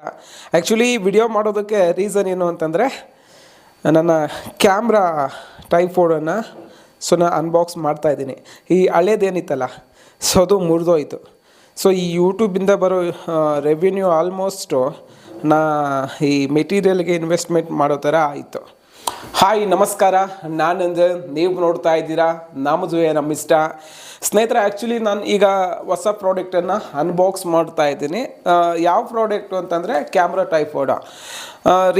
Actually video ಮಾಡೋದಕ್ಕೆ reason ಏನು ಅಂತಂದರೆ ನನ್ನ ಕ್ಯಾಮ್ರಾ ಟ್ರೈಪೋಡನ್ನು ನಾನು ಅನ್ಬಾಕ್ಸ್ ಮಾಡ್ತಾಯಿದ್ದೀನಿ. ಈ ಹಳೇದೇನಿತ್ತಲ್ಲ ಅದು ಮುರಿದೋಯ್ತು. ಈ ಯೂಟ್ಯೂಬಿಂದ ಬರೋ ರೆವಿನ್ಯೂ ಆಲ್ಮೋಸ್ಟು ಈ ಮೆಟೀರಿಯಲ್ಗೆ ಇನ್ವೆಸ್ಟ್ಮೆಂಟ್ ಮಾಡೋ ಥರ ಆಯಿತು. ಹಾಯ್ ನಮಸ್ಕಾರ, ನಾನಂದ್ರೆ ನೀವು ನೋಡ್ತಾ ಇದ್ದೀರಾ ನಮ್ಮದು ನಮ್ಮಿಷ್ಟ ಸ್ನೇಹಿತರೆ. ಆ್ಯಕ್ಚುಲಿ ನಾನು ಈಗ ಹೊಸ ಪ್ರಾಡಕ್ಟನ್ನು ಅನ್ಬಾಕ್ಸ್ ಮಾಡ್ತಾ ಇದ್ದೀನಿ. ಯಾವ ಪ್ರಾಡಕ್ಟು ಅಂತಂದರೆ ಕ್ಯಾಮ್ರಾ ಟ್ರೈಪೋಡ.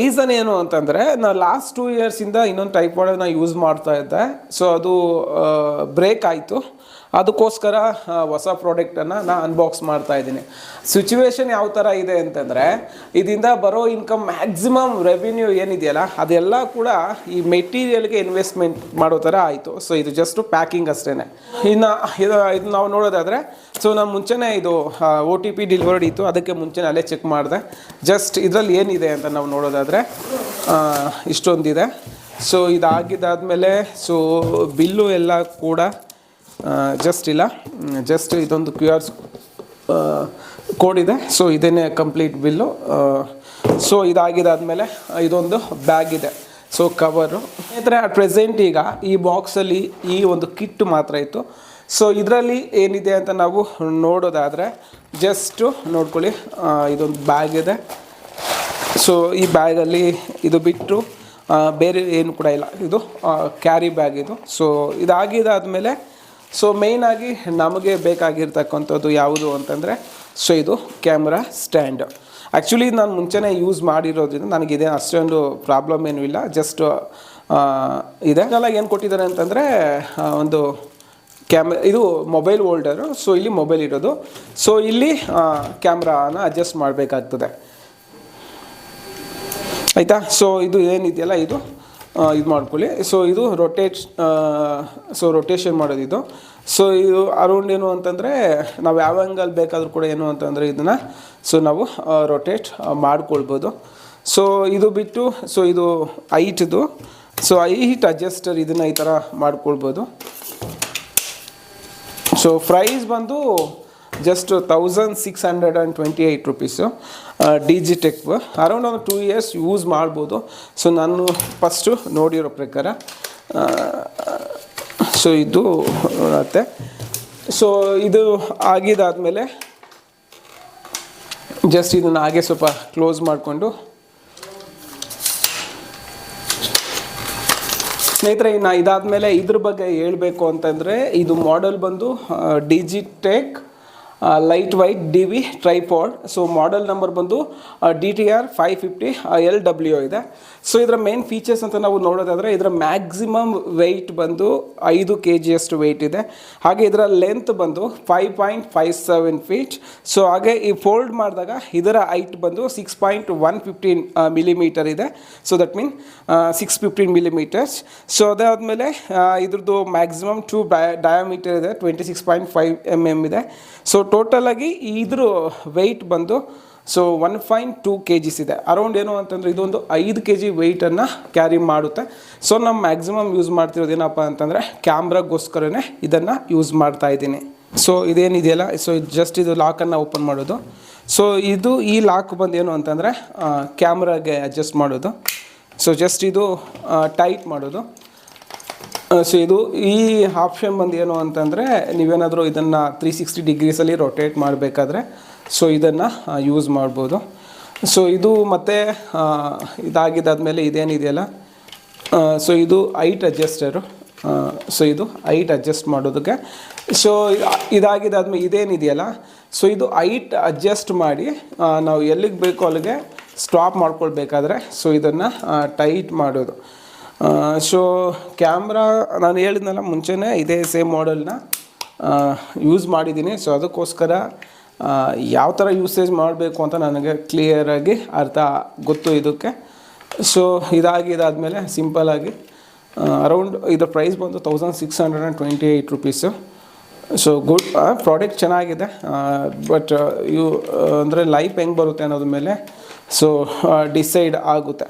ರೀಸನ್ ಏನು ಅಂತಂದರೆ ನಾನು ಲಾಸ್ಟ್ 2 ಇಯರ್ಸಿಂದ ಇನ್ನೊಂದು ಟ್ರೈಪೋಡನ್ನು ಯೂಸ್ ಮಾಡ್ತಾ ಇದ್ದೆ. ಅದು ಬ್ರೇಕ್ ಆಯಿತು. ಅದಕ್ಕೋಸ್ಕರ ಹೊಸ ಪ್ರಾಡಕ್ಟನ್ನು ನಾನು ಅನ್ಬಾಕ್ಸ್ ಮಾಡ್ತಾ ಇದ್ದೀನಿ. ಸಿಚುವೇಶನ್ ಯಾವ ಥರ ಇದೆ ಅಂತಂದರೆ ಇದರಿಂದ ಬರೋ ಇನ್ಕಮ್ ಮ್ಯಾಕ್ಸಿಮಮ್ ರೆವಿನ್ಯೂ ಏನಿದೆಯಲ್ಲ ಅದೆಲ್ಲ ಕೂಡ ಈ ಮೆಟೀರಿಯಲ್ಗೆ ಇನ್ವೆಸ್ಟ್ಮೆಂಟ್ ಮಾಡೋ ಥರ ಆಯಿತು. ಇದು ಜಸ್ಟು ಪ್ಯಾಕಿಂಗ್ ಅಷ್ಟೇ. ಇನ್ನು ಇದು ನಾವು ನೋಡೋದಾದರೆ ನಾನು ಮುಂಚೆನೇ ಇದು OTP ಡೆಲಿವರ್ಡ್ ಇತ್ತು, ಅದಕ್ಕೆ ಮುಂಚೆನೇ ಅಲ್ಲೇ ಚೆಕ್ ಮಾಡಿದೆ. ಜಸ್ಟ್ ಇದರಲ್ಲಿ ಏನಿದೆ ಅಂತ ನಾವು ನೋಡೋದಾದರೆ ಇಷ್ಟೊಂದಿದೆ. ಇದಾಗಿದ್ದಾದಮೇಲೆ ಬಿಲ್ಲು ಎಲ್ಲ ಕೂಡ ಜಸ್ಟ್ ಇದೊಂದು QR ಕೋಡ್ ಇದೆ. ಇದೇನೇ ಕಂಪ್ಲೀಟ್ ಬಿಲ್ಲು. ಇದಾಗಿದ್ದಾದಮೇಲೆ ಇದೊಂದು ಬ್ಯಾಗ್ ಇದೆ, ಕವರು. ಸ್ನೇಹಿತರೆ, ಅಟ್ ಪ್ರೆಸೆಂಟ್ ಈಗ ಈ ಬಾಕ್ಸಲ್ಲಿ ಈ ಒಂದು ಕಿಟ್ ಮಾತ್ರ ಇತ್ತು. ಇದರಲ್ಲಿ ಏನಿದೆ ಅಂತ ನಾವು ನೋಡೋದಾದರೆ ಜಸ್ಟು ನೋಡ್ಕೊಳ್ಳಿ, ಇದೊಂದು ಬ್ಯಾಗ್ ಇದೆ. ಈ ಬ್ಯಾಗಲ್ಲಿ ಇದು ಬಿಟ್ಟು ಬೇರೆ ಏನು ಕೂಡ ಇಲ್ಲ. ಇದು ಕ್ಯಾರಿ ಬ್ಯಾಗ್ ಇದು. ಇದಾಗಿದ್ದಾದಮೇಲೆ ಮೇಯ್ನಾಗಿ ನಮಗೆ ಬೇಕಾಗಿರ್ತಕ್ಕಂಥದ್ದು ಯಾವುದು ಅಂತಂದರೆ ಇದು ಕ್ಯಾಮ್ರಾ ಸ್ಟ್ಯಾಂಡ್. ಆ್ಯಕ್ಚುಲಿ ನಾನು ಮುಂಚೆನೇ ಯೂಸ್ ಮಾಡಿರೋದ್ರಿಂದ ನನಗಿದೆ ಅಷ್ಟೊಂದು ಪ್ರಾಬ್ಲಮ್ ಏನೂ ಇಲ್ಲ. ಜಸ್ಟ್ ಇದೆ. ಏನು ಕೊಟ್ಟಿದ್ದಾರೆ ಅಂತಂದರೆ ಒಂದು ಇದು ಮೊಬೈಲ್ ಹೋಲ್ಡರು. ಇಲ್ಲಿ ಮೊಬೈಲ್ ಇರೋದು. ಇಲ್ಲಿ ಕ್ಯಾಮ್ರಾನ ಅಡ್ಜಸ್ಟ್ ಮಾಡಬೇಕಾಗ್ತದೆ, ಆಯಿತಾ. ಇದು ಏನಿದೆಯಲ್ಲ ಇದು ಮಾಡ್ಕೊಳ್ಳಿ. ಇದು ರೊಟೇಷನ್ ಮಾಡೋದು ಇದು. ಇದು ಅರೌಂಡ್ ಏನು ಅಂತಂದರೆ ನಾವು ಯಾವ ಆ್ಯಂಗಲ್ ಬೇಕಾದರೂ ಕೂಡ ಏನು ಅಂತಂದರೆ ಇದನ್ನು ನಾವು ರೊಟೇಟ್ ಮಾಡ್ಕೊಳ್ಬೋದು. ಇದು ಬಿಟ್ಟು ಇದು ಹೈಟ್ದು. ಹೈಟ್ ಅಡ್ಜಸ್ಟರ್ ಇದನ್ನು ಈ ಥರ ಮಾಡ್ಕೊಳ್ಬೋದು. ಪ್ರೈಸ್ ಬಂದು ಜಸ್ಟ್ 1628 ರುಪೀಸು. ಡಿಜಿಟೆಕ್ ಅರೌಂಡ್ ಒಂದು 2 ಇಯರ್ಸ್ ಯೂಸ್ ಮಾಡ್ಬೋದು. ನಾನು ಫಸ್ಟು ನೋಡಿರೋ ಪ್ರಕಾರ ಇದು ಮತ್ತೆ ಇದು ಆಗಿದ್ದಾದಮೇಲೆ ಜಸ್ಟ್ ಇದನ್ನು ಹಾಗೆ ಸ್ವಲ್ಪ ಕ್ಲೋಸ್ ಮಾಡಿಕೊಂಡು ಸ್ನೇಹಿತರೆ, ಇದಾದಮೇಲೆ ಇದ್ರ ಬಗ್ಗೆ ಹೇಳಬೇಕು ಅಂತಂದರೆ ಇದು ಮಾಡೆಲ್ ಬಂದು Digitech light white DV tripod. Model number ಬಂದು DTR 550 LW ಇದೆ. ಇದರ ಮೇನ್ ಫೀಚರ್ಸ್ ಅಂತ ನಾವು ನೋಡೋದಾದರೆ ಇದರ ಮ್ಯಾಕ್ಸಿಮಮ್ ವೆಯ್ಟ್ ಬಂದು 5 kg ಅಷ್ಟು ವೆಯ್ಟ್ ಇದೆ. ಹಾಗೆ ಇದರ ಲೆಂತ್ ಬಂದು 5.57 ಫೀಟ್. ಹಾಗೆ ಈ ಫೋಲ್ಡ್ ಮಾಡಿದಾಗ ಇದರ ಹೈಟ್ ಬಂದು 6.115 ಮಿಲಿಮೀಟರ್ ಇದೆ. That mean 615 millimetres. ಅದಾದಮೇಲೆ ಇದ್ರದ್ದು ಮ್ಯಾಕ್ಸಿಮಮ್ ಡಯಾಮೀಟರ್ ಇದೆ 26.5 mm ಇದೆ. ಟೋಟಲಾಗಿ ಇದ್ರ ವೆಯ್ಟ್ ಬಂದು 1.2 kg ಇದೆ. ಅರೌಂಡ್ ಏನು ಅಂತಂದರೆ ಇದೊಂದು 5 kg ವೆಯ್ಟನ್ನು ಕ್ಯಾರಿ ಮಾಡುತ್ತೆ. ನಾವು ಮ್ಯಾಕ್ಸಿಮಮ್ ಯೂಸ್ ಮಾಡ್ತಿರೋದು ಏನಪ್ಪ ಅಂತಂದರೆ ಕ್ಯಾಮ್ರಾಗೋಸ್ಕರನೇ ಇದನ್ನು ಯೂಸ್ ಮಾಡ್ತಾ ಇದ್ದೀನಿ. ಇದೇನಿದೆಯಲ್ಲ ಜಸ್ಟ್ ಇದು ಲಾಕನ್ನು ಓಪನ್ ಮಾಡೋದು. ಈ ಲಾಕ್ ಬಂದು ಏನು ಅಂತಂದರೆ ಕ್ಯಾಮ್ರಾಗೆ ಅಡ್ಜಸ್ಟ್ ಮಾಡೋದು. ಜಸ್ಟ್ ಇದು ಟೈಟ್ ಮಾಡೋದು. ಇದು ಈ ಆಪ್ಷನ್ ಬಂದು ಏನು ಅಂತಂದರೆ ನೀವೇನಾದರೂ ಇದನ್ನು 360 ಡಿಗ್ರೀಸಲ್ಲಿ ರೊಟೇಟ್ ಮಾಡಬೇಕಾದ್ರೆ ಇದನ್ನು ಯೂಸ್ ಮಾಡ್ಬೋದು. ಇದು ಮತ್ತು ಇದಾಗಿದ್ದಾದಮೇಲೆ ಇದೇನಿದೆಯಲ್ಲ ಇದು ಹೈಟ್ ಅಡ್ಜಸ್ಟರು. ಇದು ಹೈಟ್ ಅಡ್ಜಸ್ಟ್ ಮಾಡೋದಕ್ಕೆ. ಇದಾಗಿದ್ದಾದ್ಮೇಲೆ ಇದೇನಿದೆಯಲ್ಲ ಇದು ಹೈಟ್ ಅಡ್ಜಸ್ಟ್ ಮಾಡಿ ನಾವು ಎಲ್ಲಿಗೆ ಬೇಕೋ ಅಲ್ಲಿಗೆ ಸ್ಟಾಪ್ ಮಾಡ್ಕೊಳ್ಬೇಕಾದ್ರೆ ಇದನ್ನು ಟೈಟ್ ಮಾಡೋದು. ಕ್ಯಾಮ್ರಾ ನಾನು ಹೇಳಿದ್ನಲ್ಲ ಮುಂಚೆನೇ ಇದೇ ಸೇಮ್ ಮಾಡೆಲ್ನ ಯೂಸ್ ಮಾಡಿದ್ದೀನಿ. ಅದಕ್ಕೋಸ್ಕರ ಯಾವ ಥರ ಯೂಸೇಜ್ ಮಾಡಬೇಕು ಅಂತ ನನಗೆ ಕ್ಲಿಯರಾಗಿ ಅರ್ಥ ಗೊತ್ತು ಇದಕ್ಕೆ. ಇದಾಗಿದ್ದಾದಮೇಲೆ ಸಿಂಪಲಾಗಿ ಅರೌಂಡ್ ಇದರ ಪ್ರೈಸ್ ಬಂದು 1628 ರುಪೀಸು. ಗುಡ್ ಪ್ರಾಡಕ್ಟ್ ಚೆನ್ನಾಗಿದೆ. ಬಟ್ ಅಂದರೆ ಲೈಫ್ ಹೆಂಗೆ ಬರುತ್ತೆ ಅನ್ನೋದ್ರ ಮೇಲೆ ಡಿಸೈಡ್ ಆಗುತ್ತೆ.